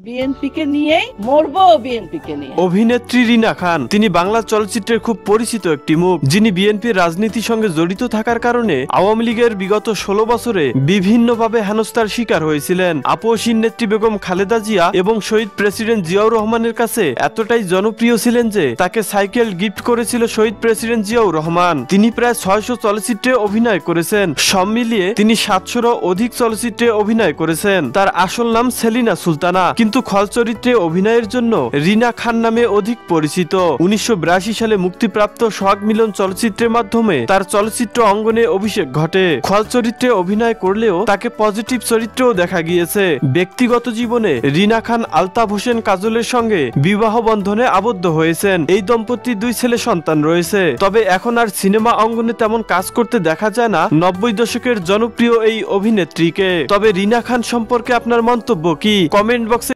বিএনপিকে নিয়েই মরবো, বিএনপিকে নিয়ে। অভিনেত্রী রিনা খান, তিনি বাংলা চলচ্চিত্রের খুব পরিচিত একটি মুখ, যিনি বিএনপির রাজনীতির সঙ্গে জড়িত থাকার কারণে আওয়ামী লীগের বিগত 16 বছরে বিভিন্নভাবে হেনস্থার শিকার হয়েছিলেন। আপসহীন নেত্রী বেগম খালেদা জিয়া এবং শহীদ প্রেসিডেন্ট জিয়াউর রহমানের কাছে এতটাই জনপ্রিয় ছিলেন যে তাকে সাইকেল গিফট করেছিল শহীদ প্রেসিডেন্ট জিয়াউর রহমান। তিনি প্রায় 600 চলচ্চিত্রে অভিনয় করেছেন। সব মিলিয়ে তিনি 700-ও অধিক চলচ্চিত্রে অভিনয় করেছেন। তার আসল নাম সেলিনা সুলতানা, কিন্তু খল চরিত্রে অভিনয়ের জন্য রিনা খান নামে অধিক পরিচিত। 1982 সালে মুক্তিপ্রাপ্ত সোহাগ মিলন চলচ্চিত্রের মাধ্যমে তার চলচ্চিত্র অঙ্গনে অভিষেক ঘটে। খল চরিত্রে অভিনয় করলেও তাকে পজিটিভ চরিত্রেও দেখা গিয়েছে। ব্যক্তিগত জীবনে রিনা খান আলতাফ হোসেন কাজলের সঙ্গে বিবাহ বন্ধনে আবদ্ধ হয়েছেন। এই দম্পতির 2 ছেলে সন্তান রয়েছে। তবে এখন আর সিনেমা অঙ্গনে তেমন কাজ করতে দেখা যায় না 90 দশকের জনপ্রিয় এই অভিনেত্রীকে। তবে রিনা খান সম্পর্কে আপনার মন্তব্য কি? কমেন্ট বক্সে